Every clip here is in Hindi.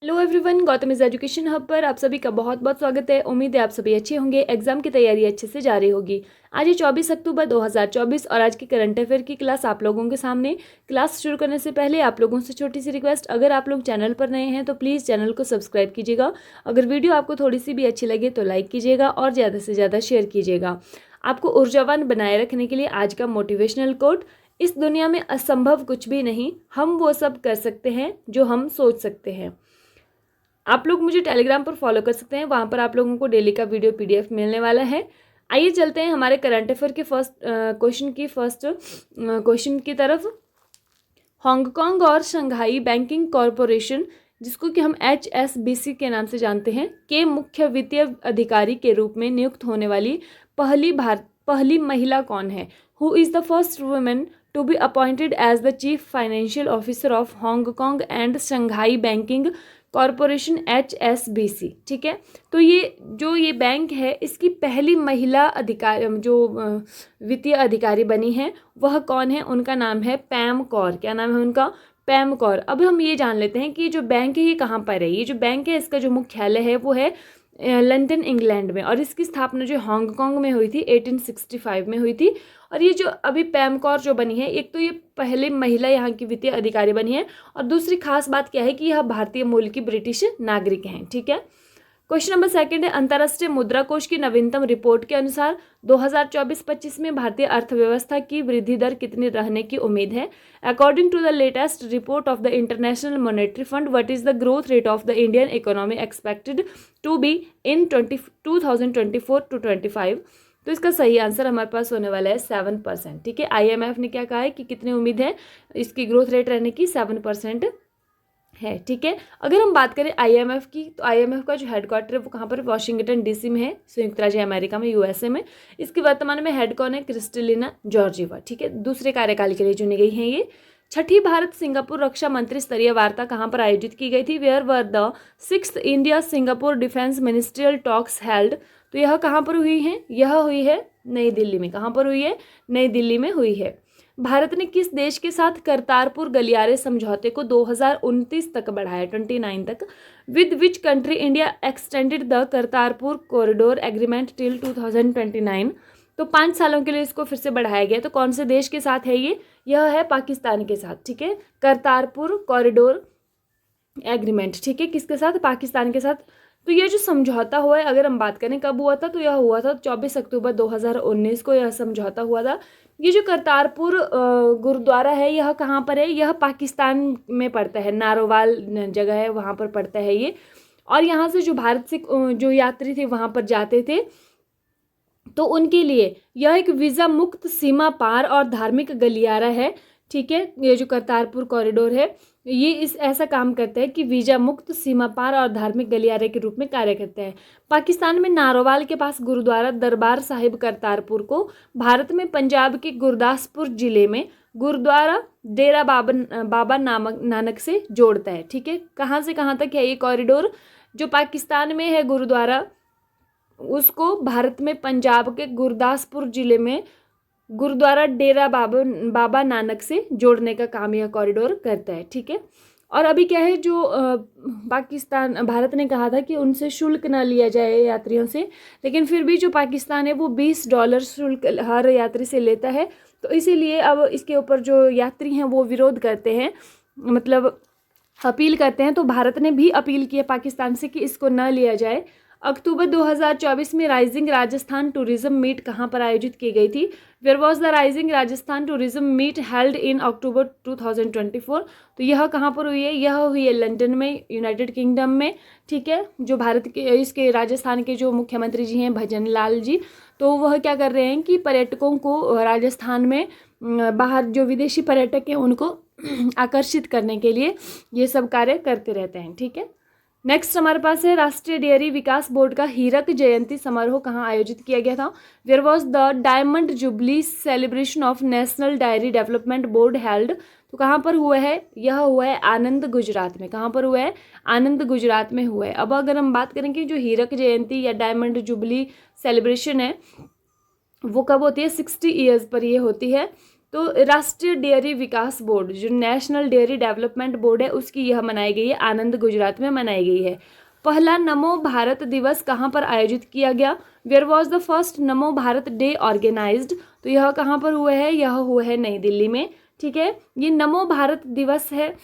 Hello everyone, Gautam is education hub पर आप सभी का बहुत बहुत स्वागत है। उम्मीद है आप सभी अच्छे होंगे, एग्जाम की तैयारी अच्छे से जारी होगी। आज है 24 अक्टूबर 2024 और आज की करंट अफेयर की क्लास आप लोगों के सामने। क्लास शुरू करने से पहले आप लोगों से छोटी सी रिक्वेस्ट, अगर आप लोग चैनल पर नए हैं तो प्लीज़ चैनल को सब्सक्राइब कीजिएगा। अगर वीडियो आपको थोड़ी सी भी अच्छी लगे तो लाइक कीजिएगा और ज़्यादा से ज़्यादा शेयर कीजिएगा। आपको ऊर्जावान बनाए रखने के लिए आज का मोटिवेशनल कोट, इस दुनिया में असंभव कुछ भी नहीं, हम वो सब कर सकते हैं जो हम सोच सकते हैं। आप लोग मुझे टेलीग्राम पर फॉलो कर सकते हैं, वहाँ पर आप लोगों को डेली का वीडियो पीडीएफ मिलने वाला है। आइए चलते हैं हमारे करंट अफेयर के फर्स्ट क्वेश्चन की तरफ। हांगकांग और शंघाई बैंकिंग कॉरपोरेशन, जिसको कि हम HSBC के नाम से जानते हैं, के मुख्य वित्तीय अधिकारी के रूप में नियुक्त होने वाली पहली महिला कौन है? Who is the first women to be appointed as the chief financial officer of Hong Kong and Shanghai banking corporation HSBC। ठीक है, तो ये बैंक है, इसकी पहली महिला अधिकारी जो वित्तीय अधिकारी बनी है वह कौन है? उनका नाम है पैम कौर। क्या नाम है उनका? पैम कौर। अब हम ये जान लेते हैं कि ये जो बैंक है ये कहाँ पर है। ये जो बैंक है इसका जो मुख्यालय है वो है लंदन, इंग्लैंड में, और इसकी स्थापना जो हांगकांग में हुई थी 1865 में हुई थी। और ये जो अभी पैम कौर जो बनी है, एक तो ये पहले महिला यहाँ की वित्तीय अधिकारी बनी है, और दूसरी खास बात क्या है कि यह भारतीय मूल की ब्रिटिश नागरिक हैं। ठीक है, क्वेश्चन नंबर सेकंड है, अंतर्राष्ट्रीय मुद्रा कोष की नवीनतम रिपोर्ट के अनुसार 2024-25 में भारतीय अर्थव्यवस्था की वृद्धि दर कितनी रहने की उम्मीद है? According to the latest report of the International Monetary Fund, what is the growth rate of the Indian economy expected to be in 2024-25? तो इसका सही आंसर हमारे पास होने वाला है 7%। ठीक है, IMF ने क्या कहा है कि कितनी उम्मीद है इसकी ग्रोथ रेट रहने की? 7% है। ठीक है, अगर हम बात करें IMF की, तो IMF का जो हेडक्वार्टर है वो कहाँ पर? वाशिंगटन DC में है, संयुक्त राज्य अमेरिका में, USA में। इसकी वर्तमान में हेड कौन है? Kristalina Georgieva. ठीक है, दूसरे कार्यकाल के लिए चुनी गई हैं ये। छठी भारत सिंगापुर रक्षा मंत्री स्तरीय वार्ता कहाँ पर आयोजित की गई थी? Where were the 6th India Singapore defence ministerial talks held? तो यह कहाँ पर हुई है? यह हुई है नई दिल्ली में। कहाँ पर हुई है? नई दिल्ली में हुई है। भारत ने किस देश के साथ करतारपुर गलियारे समझौते को 2029 तक बढ़ाया, 29 तक? With which country India extended the Kartarpur corridor agreement till 2029? तो 5 सालों के लिए इसको फिर से बढ़ाया गया। तो कौन से देश के साथ है ये? यह है पाकिस्तान के साथ। ठीक है, करतारपुर कॉरिडोर एग्रीमेंट। ठीक है, किसके साथ? पाकिस्तान के साथ। तो यह जो समझौता हुआ है, अगर हम बात करें कब हुआ था, तो यह हुआ था 24 अक्टूबर 2019 को यह समझौता हुआ था। ये जो करतारपुर गुरुद्वारा है यह कहाँ पर है? यह पाकिस्तान में पड़ता है, नारोवाल जगह है वहाँ पर पड़ता है ये। और यहाँ से जो भारत से जो यात्री थे वहाँ पर जाते थे, तो उनके लिए यह एक वीज़ा मुक्त सीमा पार और धार्मिक गलियारा है। ठीक है, ये जो करतारपुर कॉरिडोर है ये ऐसा काम करता है कि वीजा मुक्त सीमा पार और धार्मिक गलियारे के रूप में कार्य करता है। पाकिस्तान में नारोवाल के पास गुरुद्वारा दरबार साहिब करतारपुर को भारत में पंजाब के गुरदासपुर जिले में गुरुद्वारा डेरा बाबा नानक से जोड़ता है। ठीक है, कहाँ से कहाँ तक है ये कॉरिडोर? जो पाकिस्तान में है गुरुद्वारा, उसको भारत में पंजाब के गुरदासपुर जिले में गुरुद्वारा डेरा बाबा नानक से जोड़ने का काम यह कॉरिडोर करता है। ठीक है, और अभी क्या है, जो भारत ने कहा था कि उनसे शुल्क ना लिया जाए यात्रियों से, लेकिन फिर भी जो पाकिस्तान है वो $20 शुल्क हर यात्री से लेता है। तो इसीलिए अब इसके ऊपर जो यात्री हैं वो विरोध करते हैं, मतलब अपील करते हैं। तो भारत ने भी अपील की है पाकिस्तान से कि इसको न लिया जाए। अक्टूबर 2024 में राइजिंग राजस्थान टूरिज्म मीट कहाँ पर आयोजित की गई थी? Where was the rising Rajasthan tourism meet held in October 2024? तो यह कहाँ पर हुई है? यह हुई है लंदन में, यूनाइटेड किंगडम में। ठीक है, जो भारत के इसके राजस्थान के जो मुख्यमंत्री जी हैं भजन लाल जी, तो वह क्या कर रहे हैं कि पर्यटकों को राजस्थान में बाहर जो विदेशी पर्यटक हैं उनको आकर्षित करने के लिए ये सब कार्य करते रहते हैं। ठीक है, नेक्स्ट हमारे पास है राष्ट्रीय डेयरी विकास बोर्ड का हीरक जयंती समारोह कहाँ आयोजित किया गया था? Where was the diamond jubilee celebration of National Dairy Development Board held? तो कहाँ पर हुआ है? यह हुआ है आनंद, गुजरात में। कहाँ पर हुआ है? आनंद, गुजरात में हुआ है। अब अगर हम बात करें कि जो हीरक जयंती या डायमंड जुबली सेलिब्रेशन है वो कब होती है? 60 ईयर्स पर ये होती है। तो राष्ट्रीय डेयरी विकास बोर्ड, जो नेशनल डेयरी डेवलपमेंट बोर्ड है, उसकी यह मनाई गई है, आनंद गुजरात में मनाई गई है। पहला नमो भारत दिवस कहाँ पर आयोजित किया गया? Where was the first NaMo Bharat day organised? तो यह कहाँ पर हुआ है? यह हुआ है नई दिल्ली में। ठीक है, ये नमो भारत दिवस है।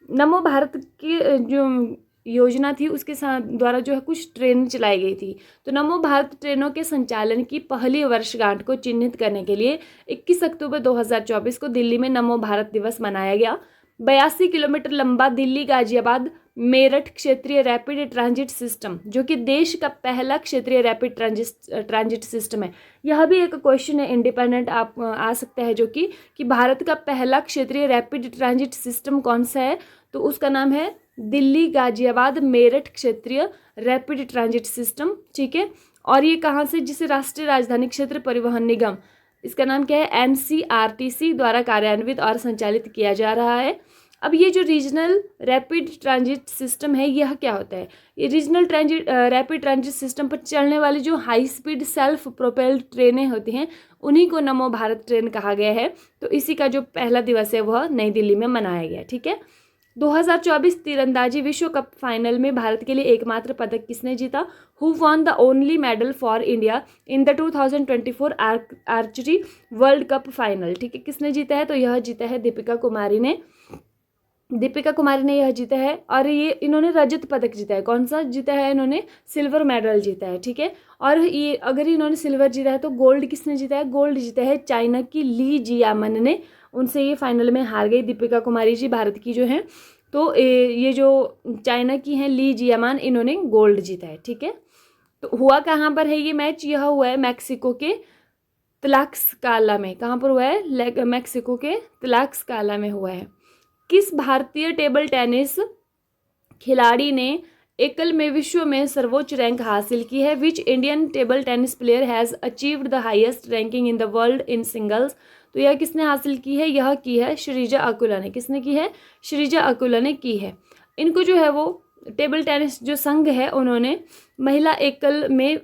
नमो भारत की जो योजना थी उसके साथ द्वारा जो है कुछ ट्रेन चलाई गई थी। तो नमो भारत ट्रेनों के संचालन की पहली वर्षगांठ को चिन्हित करने के लिए 21 अक्टूबर 2024 को दिल्ली में नमो भारत दिवस मनाया गया। 82 किलोमीटर लंबा दिल्ली गाजियाबाद मेरठ क्षेत्रीय रैपिड ट्रांजिट सिस्टम, जो कि देश का पहला क्षेत्रीय रैपिड ट्रांजिट सिस्टम है। यह भी एक क्वेश्चन है इंडिपेंडेंट आप आ सकता है, जो कि भारत का पहला क्षेत्रीय रैपिड ट्रांजिट सिस्टम कौन सा है? तो उसका नाम है दिल्ली गाजियाबाद मेरठ क्षेत्रीय रैपिड ट्रांजिट सिस्टम। ठीक है, और ये कहाँ से? जिसे राष्ट्रीय राजधानी क्षेत्र परिवहन निगम, इसका नाम क्या है? NCRTC द्वारा कार्यान्वित और संचालित किया जा रहा है। अब ये जो रीजनल रैपिड ट्रांजिट सिस्टम है, यह क्या होता है? ये रीजनल रैपिड ट्रांजिट सिस्टम पर चलने वाली जो हाई स्पीड सेल्फ प्रोपेल्ड ट्रेनें होती हैं, उन्हीं को नमो भारत ट्रेन कहा गया है। तो इसी का जो पहला दिवस है वह नई दिल्ली में मनाया गया। ठीक है, 2024 तीरंदाजी विश्व कप फाइनल में भारत के लिए एकमात्र पदक किसने जीता? Who won the only medal for India in the 2024 archery world cup final? ठीक है, किसने जीता है? तो यह जीता है दीपिका कुमारी ने। दीपिका कुमारी ने यह जीता है, और ये इन्होंने रजत पदक जीता है। कौन सा जीता है? इन्होंने सिल्वर मेडल जीता है। ठीक है, और ये अगर इन्होंने सिल्वर जीता है तो गोल्ड किसने जीता है? गोल्ड जीता है चाइना की ली जियामन ने। उनसे ये फाइनल में हार गई दीपिका कुमारी जी, भारत की जो है। तो ये जो चाइना की हैं ली जियामन, इन्होंने गोल्ड जीता है। ठीक है, तो हुआ कहाँ पर है ये मैच? यह हुआ है मैक्सिको के तलाक्सकाला में। कहाँ पर हुआ है? मैक्सिको के तलाक्सकाला में हुआ है। किस भारतीय टेबल टेनिस खिलाड़ी ने एकल में विश्व में सर्वोच्च रैंक हासिल की है? Which Indian table tennis player has achieved the highest ranking in the world in singles? तो यह किसने हासिल की है? यह की है श्रीजा अकुला ने। किसने की है? श्रीजा अकुला ने की है। इनको जो है वो टेबल टेनिस जो संघ है, उन्होंने महिला एकल में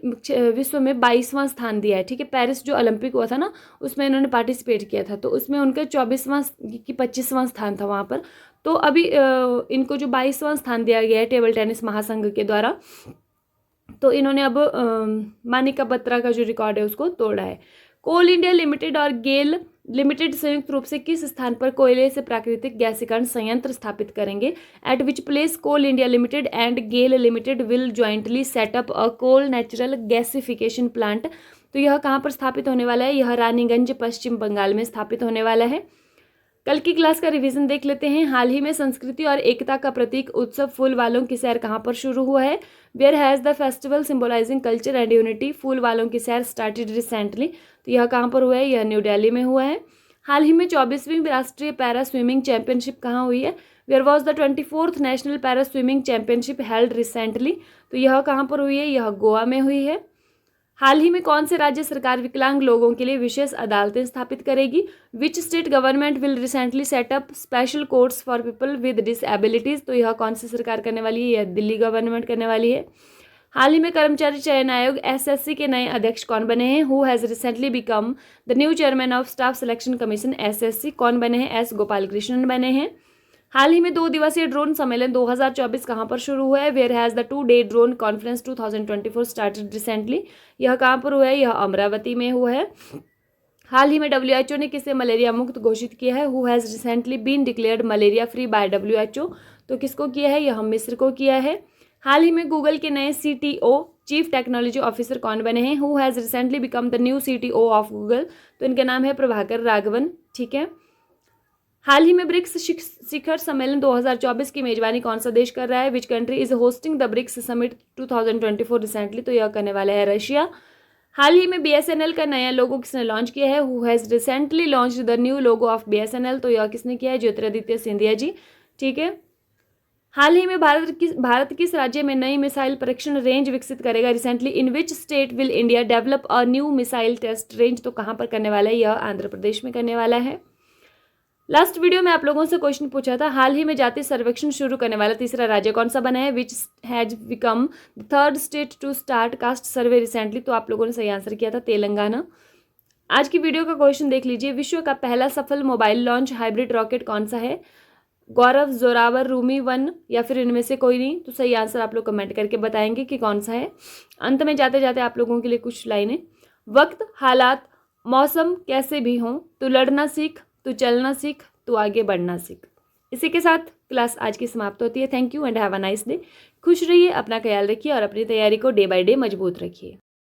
विश्व में 22वां स्थान दिया है। ठीक है, पेरिस जो ओलंपिक हुआ था ना, उसमें इन्होंने पार्टिसिपेट किया था, तो उसमें उनका 24वां कि 25वां स्थान था वहाँ पर। तो अभी इनको जो 22वां स्थान दिया गया है टेबल टेनिस महासंघ के द्वारा, तो इन्होंने अब मानिका बत्रा का जो रिकॉर्ड है उसको तोड़ा है। कोल इंडिया लिमिटेड और गेल लिमिटेड संयुक्त रूप से किस स्थान पर कोयले से प्राकृतिक गैसीकरण संयंत्र स्थापित करेंगे? At which place Coal India Limited and GAIL Limited will jointly set up a coal natural gasification plant? तो यह कहाँ पर स्थापित होने वाला है? यह रानीगंज पश्चिम बंगाल में स्थापित होने वाला है। कल की क्लास का रिवीजन देख लेते हैं। हाल ही में संस्कृति और एकता का प्रतीक उत्सव फूल वालों की सैर कहाँ पर शुरू हुआ है? Where has the festival symbolising culture and unity Phool Walon Ki सैर स्टार्टेड रिसेंटली? तो यह कहाँ पर हुआ है? यह न्यू दिल्ली में हुआ है। हाल ही में 24वीं राष्ट्रीय पैरा स्विमिंग चैंपियनशिप कहाँ हुई है? Where was the 24th national para swimming championship held recently? तो यह कहाँ पर हुई है? यह गोवा में हुई है। हाल ही में कौन से राज्य सरकार विकलांग लोगों के लिए विशेष अदालतें स्थापित करेगी? Which state government will recently setup special courts for people with डिसएबिलिटीज? तो यह कौन सी सरकार करने वाली है? यह दिल्ली गवर्नमेंट करने वाली है। हाल ही में कर्मचारी चयन आयोग SSC के नए अध्यक्ष कौन बने हैं? Who has recently become the new chairman of staff selection commission SSC? कौन बने हैं? S गोपालकृष्णन बने हैं। हाल ही में 2 दिवसीय ड्रोन सम्मेलन 2024 कहाँ पर शुरू हुआ है? Where has the 2-day drone conference 2024 started recently? यह कहाँ पर हुआ है? यह अमरावती में हुआ है। हाल ही में WHO ने किसे मलेरिया मुक्त घोषित किया है? Who has recently been declared malaria free by WHO? तो किसको किया है? यह मिस्र को किया है। हाल ही में गूगल के नए CTO चीफ टेक्नोलॉजी ऑफिसर कौन बने हैं? Who has recently become the new CTO of Google? तो इनका नाम है प्रभाकर राघवन। ठीक है, हाल ही में ब्रिक्स शिखर सम्मेलन 2024 की मेजबानी कौन सा देश कर रहा है? Which country is hosting the BRICS summit 2024 recently? तो यह करने वाला है रशिया। हाल ही में BSNL का नया लोगो किसने लॉन्च किया है? Who has recently launched the new logo of BSNL? तो यह किसने किया है? ज्योतिरादित्य सिंधिया जी। ठीक है, हाल ही में भारत किस राज्य में नई मिसाइल परीक्षण रेंज विकसित करेगा? Recently in which state will India develop a new missile test range? तो कहाँ पर करने वाला है? यह आंध्र प्रदेश में करने वाला है। लास्ट वीडियो में आप लोगों से क्वेश्चन पूछा था, हाल ही में जाति सर्वेक्षण शुरू करने वाला तीसरा राज्य कौन सा बना है? Which has become the 3rd state to start caste survey recently? तो आप लोगों ने सही आंसर किया था तेलंगाना। आज की वीडियो का क्वेश्चन देख लीजिए, विश्व का पहला सफल मोबाइल लॉन्च हाइब्रिड रॉकेट कौन सा है? गौरव, जोरावर, रूमी 1 या फिर इनमें से कोई नहीं? तो सही आंसर आप लोग कमेंट करके बताएंगे कि कौन सा है। अंत में जाते जाते आप लोगों के लिए कुछ लाइनें। वक्त, हालात, मौसम कैसे भी हों, तू लड़ना सीख, तू चलना सीख, तू आगे बढ़ना सीख। इसी के साथ क्लास आज की समाप्त होती है। Thank you and have a nice day. खुश रहिए, अपना ख्याल रखिए और अपनी तैयारी को डे बाय डे मजबूत रखिए।